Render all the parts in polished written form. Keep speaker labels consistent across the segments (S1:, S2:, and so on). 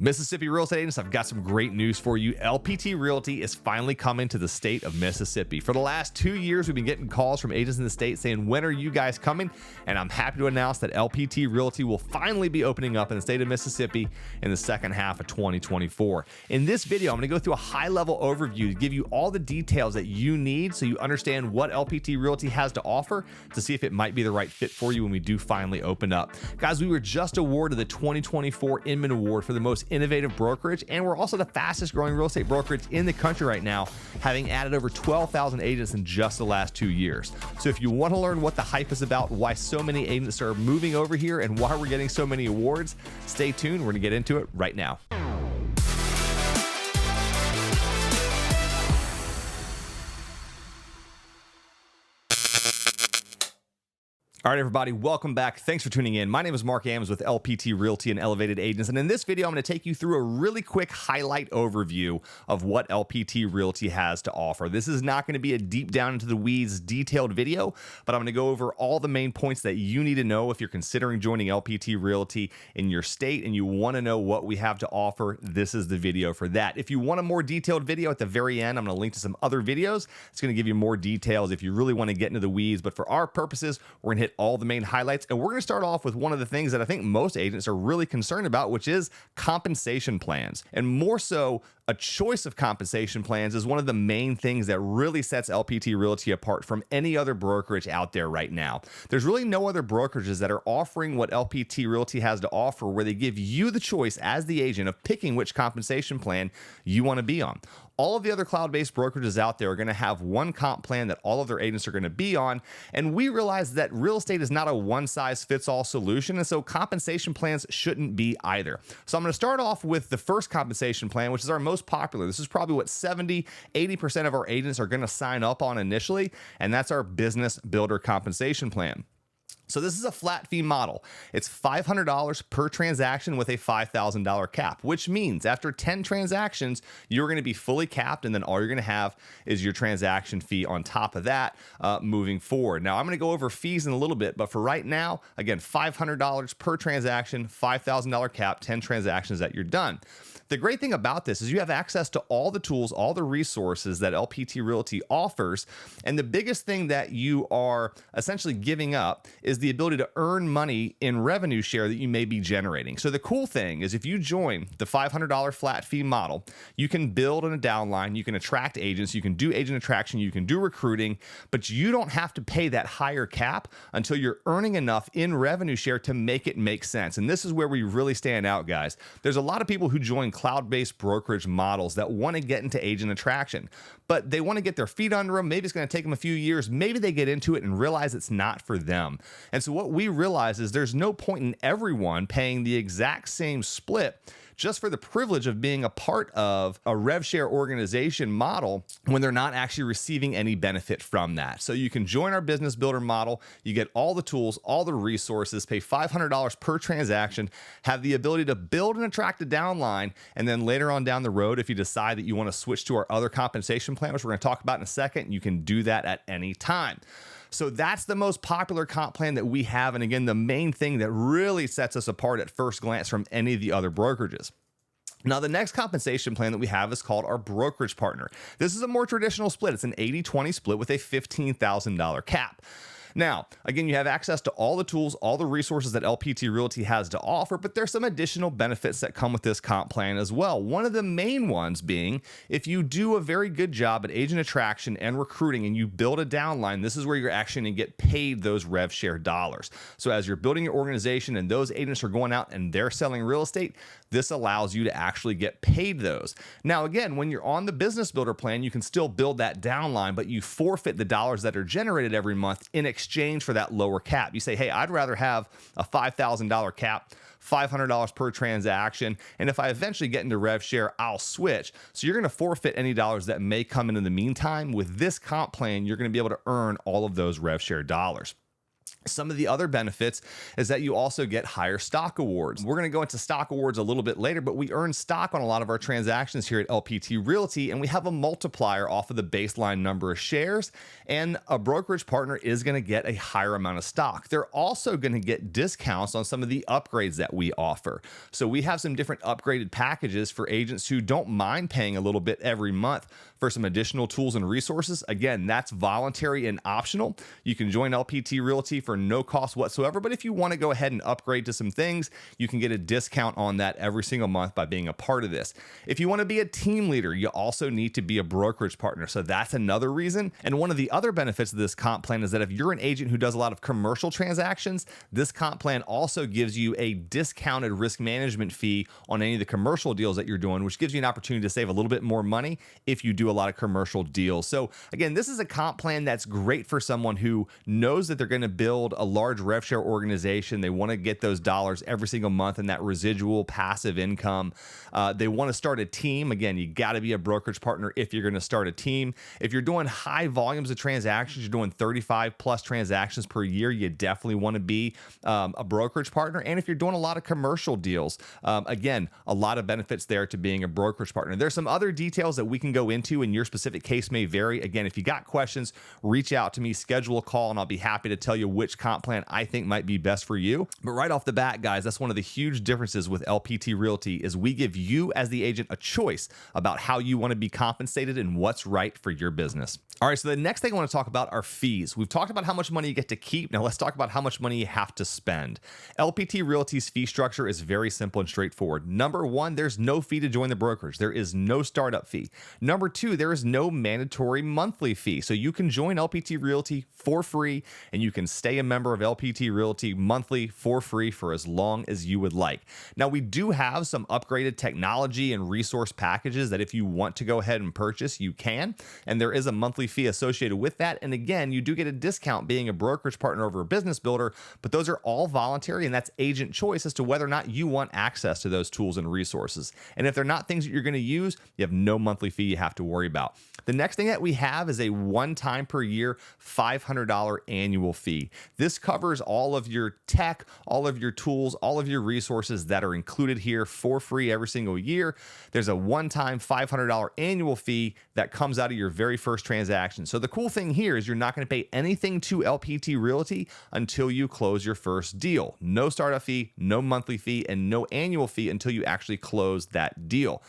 S1: Mississippi real estate agents, I've got some great news for you. LPT Realty is finally coming to the state of Mississippi. For the last 2 years, we've been getting calls from agents in the state saying, when are you guys coming? And I'm happy to announce that LPT Realty will finally be opening up in the state of Mississippi in the second half of 2024. In this video, I'm going to go through a high-level overview to give you all the details that you need so you understand what LPT Realty has to offer to see if it might be the right fit for you when we do finally open up. Guys, we were just awarded the 2024 Inman Award for the most innovative brokerage, and we're also the fastest growing real estate brokerage in the country right now, having added over 12,000 agents in just the last 2 years. So if you want to learn what the hype is about, why so many agents are moving over here, and why we're getting so many awards, stay tuned. We're going to get into it right now. All right, everybody, welcome back. Thanks for tuning in. My name is Marc AJ with LPT Realty and Elevated Agents. And in this video, I'm going to take you through a really quick highlight overview of what LPT Realty has to offer. This is not going to be a deep down into the weeds detailed video, but I'm going to go over all the main points that you need to know if you're considering joining LPT Realty in your state and you want to know what we have to offer. This is the video for that. If you want a more detailed video at the very end, I'm going to link to some other videos. It's going to give you more details if you really want to get into the weeds. But for our purposes, we're going to hit all the main highlights, and we're going to start off with one of the things that I think most agents are really concerned about, which is compensation plans. And more so, a choice of compensation plans is one of the main things that really sets LPT Realty apart from any other brokerage out there right now. There's really no other brokerages that are offering what LPT Realty has to offer, where they give you the choice as the agent of picking which compensation plan you want to be on. All of the other cloud-based brokerages out there are going to have one comp plan that all of their agents are going to be on. And we realize that real estate is not a one-size-fits-all solution. And so compensation plans shouldn't be either. So I'm going to start off with the first compensation plan, which is our most popular. This is probably what 70-80% of our agents are going to sign up on initially. And that's our Business Builder Compensation Plan. So this is a flat fee model. It's $500 per transaction with a $5,000 cap, which means after 10 transactions, you're going to be fully capped, and then all you're going to have is your transaction fee on top of that moving forward. Now, I'm going to go over fees in a little bit, but for right now, again, $500 per transaction, $5,000 cap, 10 transactions that you're done. The great thing about this is you have access to all the tools, all the resources that LPT Realty offers. And the biggest thing that you are essentially giving up is the ability to earn money in revenue share that you may be generating. So the cool thing is if you join the $500 flat fee model, you can build in a downline, you can attract agents, you can do agent attraction, you can do recruiting, but you don't have to pay that higher cap until you're earning enough in revenue share to make it make sense. And this is where we really stand out, guys. There's a lot of people who join cloud-based brokerage models that want to get into agent attraction, but they want to get their feet under them. Maybe it's going to take them a few years. Maybe they get into it and realize it's not for them. And so what we realize is there's no point in everyone paying the exact same split just for the privilege of being a part of a Rev Share organization model when they're not actually receiving any benefit from that. So you can join our Business Builder model, you get all the tools, all the resources, pay $500 per transaction, have the ability to build and attract a downline, and then later on down the road, if you decide that you want to switch to our other compensation plan, which we're going to talk about in a second, you can do that at any time. So that's the most popular comp plan that we have. And again, the main thing that really sets us apart at first glance from any of the other brokerages. Now, the next compensation plan that we have is called our brokerage partner. This is a more traditional split. It's an 80-20 split with a $15,000 cap. Now, again, you have access to all the tools, all the resources that LPT Realty has to offer, but there's some additional benefits that come with this comp plan as well. One of the main ones being, if you do a very good job at agent attraction and recruiting and you build a downline, this is where you're actually going to get paid those Rev Share dollars. So as you're building your organization and those agents are going out and they're selling real estate, this allows you to actually get paid those. Now, again, when you're on the Business Builder plan, you can still build that downline, but you forfeit the dollars that are generated every month in exchange for that lower cap. You say, hey, I'd rather have a $5,000 cap, $500 per transaction, and if I eventually get into Rev Share, I'll switch. So you're going to forfeit any dollars that may come in the meantime. With this comp plan, you're going to be able to earn all of those Rev Share dollars. Some of the other benefits is that you also get higher stock awards. We're going to go into stock awards a little bit later, but we earn stock on a lot of our transactions here at LPT Realty, and we have a multiplier off of the baseline number of shares, and a brokerage partner is going to get a higher amount of stock. They're also going to get discounts on some of the upgrades that we offer. So we have some different upgraded packages for agents who don't mind paying a little bit every month for some additional tools and resources. Again, that's voluntary and optional. You can join LPT Realty for no cost whatsoever, but if you want to go ahead and upgrade to some things, you can get a discount on that every single month by being a part of this. If you want to be a team leader, you also need to be a brokerage partner, so that's another reason. And one of the other benefits of this comp plan is that if you're an agent who does a lot of commercial transactions, this comp plan also gives you a discounted risk management fee on any of the commercial deals that you're doing, which gives you an opportunity to save a little bit more money if you do a lot of commercial deals. So again, this is a comp plan that's great for someone who knows that they're going to build a large Rev Share organization. They want to get those dollars every single month and that residual passive income. They want to start a team. Again, you got to be a brokerage partner if you're going to start a team. If you're doing high volumes of transactions, you're doing 35 plus transactions per year, you definitely want to be a brokerage partner. And if you're doing a lot of commercial deals, again, a lot of benefits there to being a brokerage partner. There's some other details that we can go into, and your specific case may vary. Again, if you got questions, reach out to me, schedule a call, and I'll be happy to tell you which comp plan I think might be best for you. But right off the bat, guys, that's one of the huge differences with LPT Realty is we give you as the agent a choice about how you want to be compensated and what's right for your business. All right, so the next thing I want to talk about are fees. We've talked about how much money you get to keep. Now let's talk about how much money you have to spend. LPT Realty's fee structure is very simple and straightforward. Number one, there's no fee to join the brokerage. There is no startup fee. Number two, there is no mandatory monthly fee. So you can join LPT Realty for free, and you can stay a member of LPT Realty monthly for free for as long as you would like. Now, we do have some upgraded technology and resource packages that if you want to go ahead and purchase, you can, and there is a monthly fee associated with that. And again, you do get a discount being a brokerage partner over a business builder, but those are all voluntary, and that's agent choice as to whether or not you want access to those tools and resources. And if they're not things that you're going to use, you have no monthly fee you have to worry about. The next thing that we have is a one-time per year $500 annual fee. This covers all of your tech, all of your tools, all of your resources that are included here for free every single year. There's a one-time $500 annual fee that comes out of your very first transaction. So the cool thing here is you're not going to pay anything to LPT Realty until you close your first deal. No startup fee, no monthly fee, and no annual fee until you actually close that deal.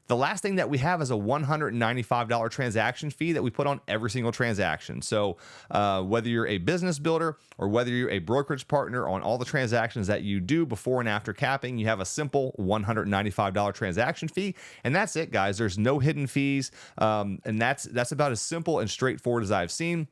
S1: The last thing that we have is a $195 transaction fee that we put on every single transaction. So whether you're a business builder or whether you're a brokerage partner, on all the transactions that you do before and after capping, you have a simple $195 transaction fee. And that's it, guys. There's no hidden fees. And that's about as simple and straightforward as I've seen.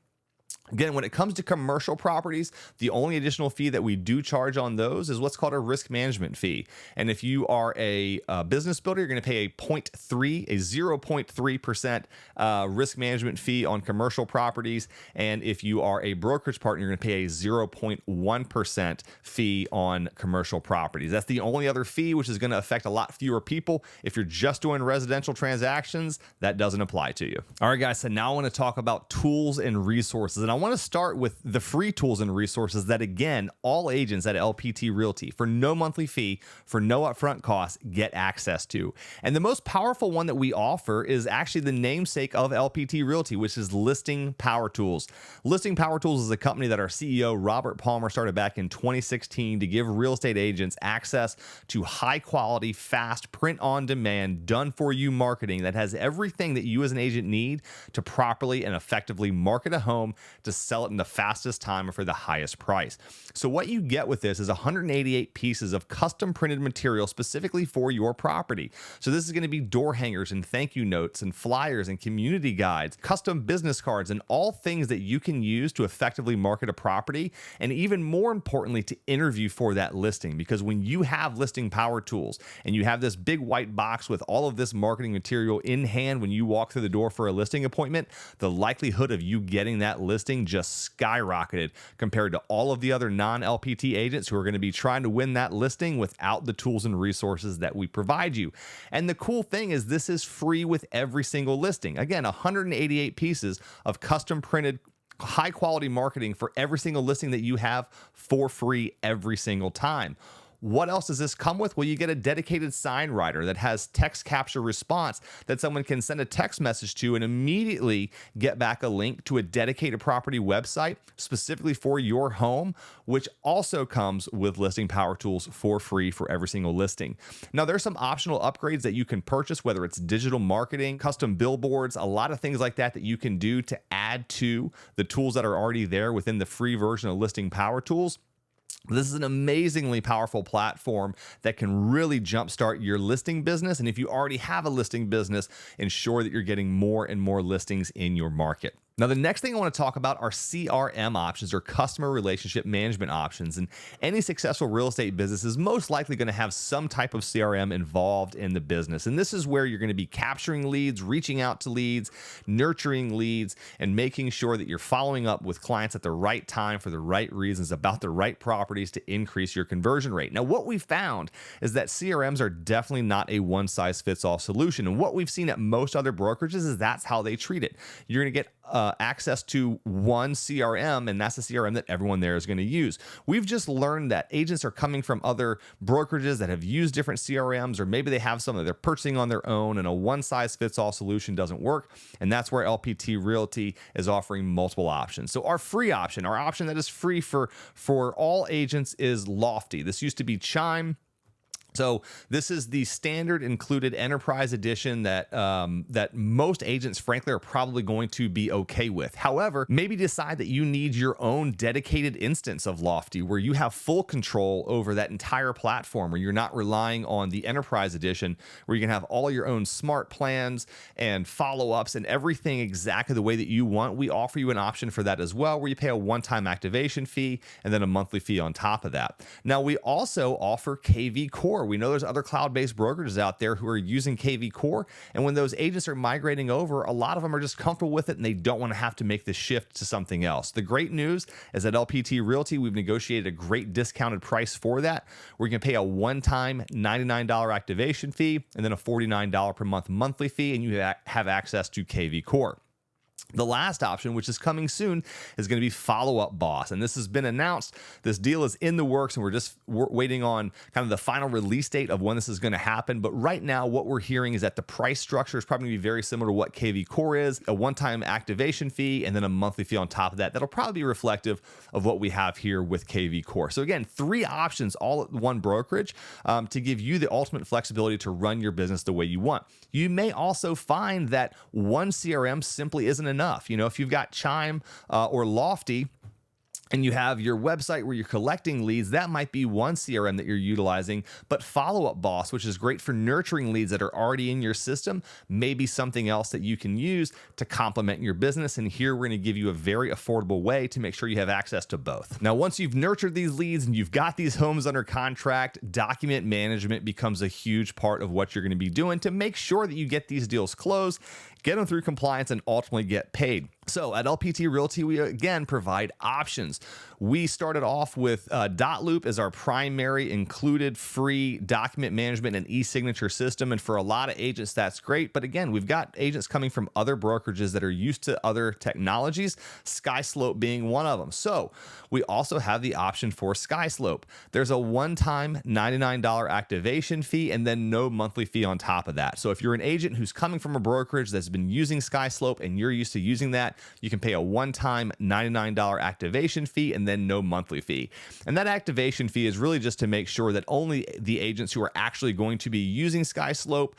S1: Again, when it comes to commercial properties, the only additional fee that we do charge on those is what's called a risk management fee. And if you are a business builder, you're going to pay a 0.3% risk management fee on commercial properties. And if you are a brokerage partner, you're going to pay a 0.1% fee on commercial properties. That's the only other fee, which is going to affect a lot fewer people. If you're just doing residential transactions, that doesn't apply to you. All right, guys, so now I want to talk about tools and resources. And I want to start with the free tools and resources that, again, all agents at LPT Realty, for no monthly fee, for no upfront costs, get access to. And the most powerful one that we offer is actually the namesake of LPT Realty, which is Listing Power Tools. Listing Power Tools is a company that our CEO, Robert Palmer, started back in 2016 to give real estate agents access to high quality, fast, print on demand, done for you marketing that has everything that you as an agent need to properly and effectively market a home, to sell it in the fastest time and for the highest price. So what you get with this is 188 pieces of custom printed material specifically for your property. So this is going to be door hangers and thank you notes and flyers and community guides, custom business cards, and all things that you can use to effectively market a property, and even more importantly, to interview for that listing. Because when you have Listing Power Tools and you have this big white box with all of this marketing material in hand when you walk through the door for a listing appointment, the likelihood of you getting that listing just skyrocketed compared to all of the other non-LPT agents who are going to be trying to win that listing without the tools and resources that we provide you. And the cool thing is this is free with every single listing. Again, 188 pieces of custom printed high quality marketing for every single listing that you have for free every single time. What else does this come with? Well, you get a dedicated sign writer that has text capture response that someone can send a text message to and immediately get back a link to a dedicated property website specifically for your home, which also comes with listing power tools for free for every single listing. Now, there's some optional upgrades that you can purchase, whether it's digital marketing, custom billboards, a lot of things like that that you can do to add to the tools that are already there within the free version of listing power tools. This is an amazingly powerful platform that can really jumpstart your listing business. And if you already have a listing business, ensure that you're getting more and more listings in your market. Now, the next thing I want to talk about are CRM options, or customer relationship management options. And any successful real estate business is most likely going to have some type of CRM involved in the business. And this is where you're going to be capturing leads, reaching out to leads, nurturing leads, and making sure that you're following up with clients at the right time for the right reasons about the right properties to increase your conversion rate. Now, what we found is that CRMs are definitely not a one-size-fits-all solution. And what we've seen at most other brokerages is that's how they treat it. You're going to get access to one CRM, and that's the CRM that everyone there is going to use. We've just learned that agents are coming from other brokerages that have used different CRMs, or maybe they have some that they're purchasing on their own, and a one-size-fits-all solution doesn't work. And that's where LPT Realty is offering multiple options. So our free option, our option that is free for all agents, is Lofty. This used to be Chime. So this is the standard included enterprise edition that that most agents, frankly, are probably going to be okay with. However, maybe decide that you need your own dedicated instance of Lofty where you have full control over that entire platform, where you're not relying on the enterprise edition, where you can have all your own smart plans and follow-ups and everything exactly the way that you want. We offer you an option for that as well, where you pay a one-time activation fee and then a monthly fee on top of that. Now, we also offer KV Core. We know there's other cloud-based brokerages out there who are using KV Core, and when those agents are migrating over, a lot of them are just comfortable with it and they don't want to have to make the shift to something else. The great news is at LPT Realty, we've negotiated a great discounted price for that, where you can pay a one-time $99 activation fee and then a $49 per month monthly fee, and you have access to KV Core. The last option, which is coming soon, is going to be Follow-Up Boss. And this has been announced. This deal is in the works, and we're waiting on kind of the final release date of when this is going to happen. But right now, what we're hearing is that the price structure is probably going to be very similar to what KV Core is, a one-time activation fee, and then a monthly fee on top of that. That'll probably be reflective of what we have here with KV Core. So again, 3 options all at one brokerage to give you the ultimate flexibility to run your business the way you want. You may also find that one CRM simply isn't enough. You know, if you've got Chime or Lofty, and you have your website where you're collecting leads, that might be one CRM that you're utilizing. But Follow-Up Boss, which is great for nurturing leads that are already in your system, may be something else that you can use to complement your business. And here we're going to give you a very affordable way to make sure you have access to both. Now, once you've nurtured these leads and you've got these homes under contract, document management becomes a huge part of what you're going to be doing to make sure that you get these deals closed, get them through compliance, and ultimately get paid. So at LPT Realty, we again provide options. We started off with Dotloop as our primary included free document management and e-signature system. And for a lot of agents, that's great. But again, we've got agents coming from other brokerages that are used to other technologies, SkySlope being one of them. So we also have the option for SkySlope. There's a one-time $99 activation fee and then no monthly fee on top of that. So if you're an agent who's coming from a brokerage that's been using SkySlope and you're used to using that, you can pay a one-time $99 activation fee and then no monthly fee. And that activation fee is really just to make sure that only the agents who are actually going to be using SkySlope,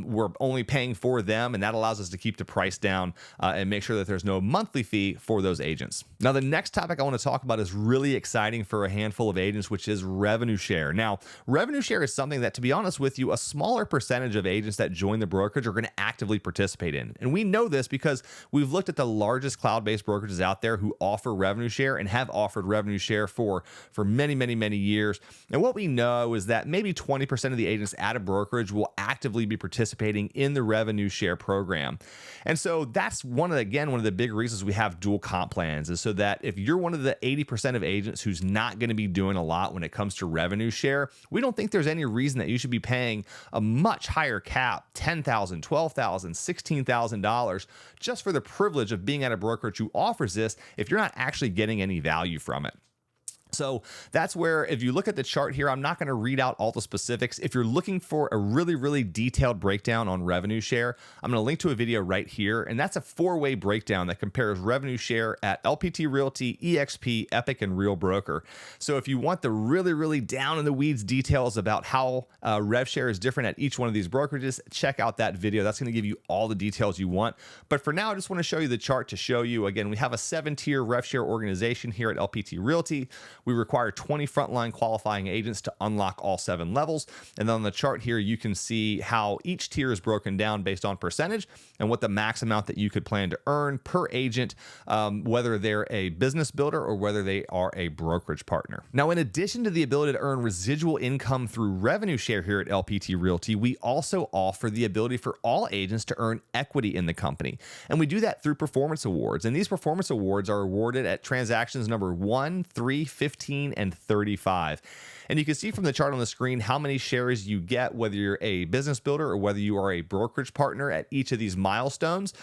S1: we're only paying for them, and that allows us to keep the price down and make sure that there's no monthly fee for those agents. Now, the next topic I want to talk about is really exciting for a handful of agents, which is revenue share. Now, revenue share is something that, to be honest with you, a smaller percentage of agents that join the brokerage are going to actively participate in. And we know this because we've looked at the largest cloud-based brokerages out there who offer revenue share and have offered revenue share for many years. And what we know is that maybe 20% of the agents at a brokerage will actively be participating in the revenue share program. And so that's one of the big reasons we have dual comp plans, is so that if you're one of the 80% of agents who's not going to be doing a lot when it comes to revenue share, we don't think there's any reason that you should be paying a much higher cap, $10,000, $12,000, $16,000, just for the privilege of being at a brokerage who offers this if you're not actually getting any value from it? So that's where, if you look at the chart here, I'm not going to read out all the specifics. If you're looking for a really, really detailed breakdown on revenue share, I'm going to link to a video right here. And that's a 4-way breakdown that compares revenue share at LPT Realty, EXP, Epic, and Real Broker. So if you want the really, really down in the weeds details about how Rev Share is different at each one of these brokerages, check out that video. That's going to give you all the details you want. But for now, I just want to show you the chart to show you, again, we have a 7-tier Rev Share organization here at LPT Realty. We require 20 frontline qualifying agents to unlock all 7 levels. And then on the chart here, you can see how each tier is broken down based on percentage and what the max amount that you could plan to earn per agent, whether they're a business builder or whether they are a brokerage partner. Now, in addition to the ability to earn residual income through revenue share here at LPT Realty, we also offer the ability for all agents to earn equity in the company. And we do that through performance awards. And these performance awards are awarded at transactions number 1, 3, 15, and 35. And you can see from the chart on the screen how many shares you get, whether you're a business builder or whether you are a brokerage partner at each of these milestones.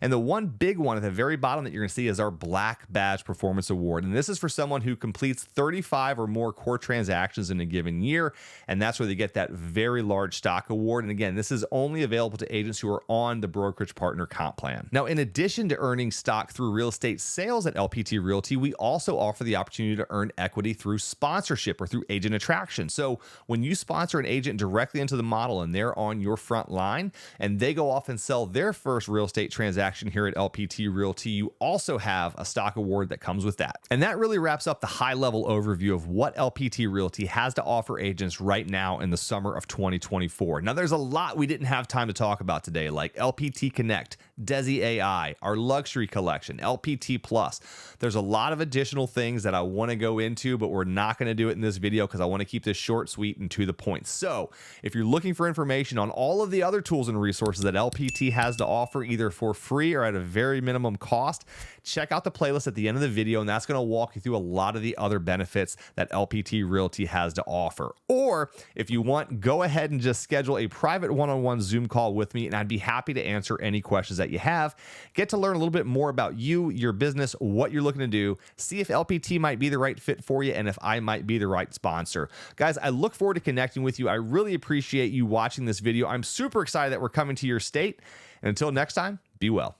S1: And the one big one at the very bottom that you're going to see is our Black Badge Performance Award. And this is for someone who completes 35 or more core transactions in a given year. And that's where they get that very large stock award. And again, this is only available to agents who are on the brokerage partner comp plan. Now, in addition to earning stock through real estate sales at LPT Realty, we also offer the opportunity to earn equity through sponsorship or through agent attraction. So when you sponsor an agent directly into the model and they're on your front line and they go off and sell their first real estate transaction here at LPT Realty, you also have a stock award that comes with that. And that really wraps up the high level overview of what LPT Realty has to offer agents right now in the summer of 2024. Now, there's a lot we didn't have time to talk about today, like LPT Connect, Desi AI, our luxury collection, LPT Plus. There's a lot of additional things that I want to go into, but we're not going to do it in this video because I want to keep this short, sweet, and to the point. So if you're looking for information on all of the other tools and resources that LPT has to offer, either for free or at a very minimum cost, check out the playlist at the end of the video, and that's going to walk you through a lot of the other benefits that LPT Realty has to offer. Or if you want, go ahead and just schedule a private one-on-one Zoom call with me, and I'd be happy to answer any questions that you have. Get to learn a little bit more about you, your business, what you're looking to do, see if LPT might be the right fit for you, and if I might be the right sponsor. Guys, I look forward to connecting with you. I really appreciate you watching this video. I'm super excited that we're coming to your state. And until next time, be well.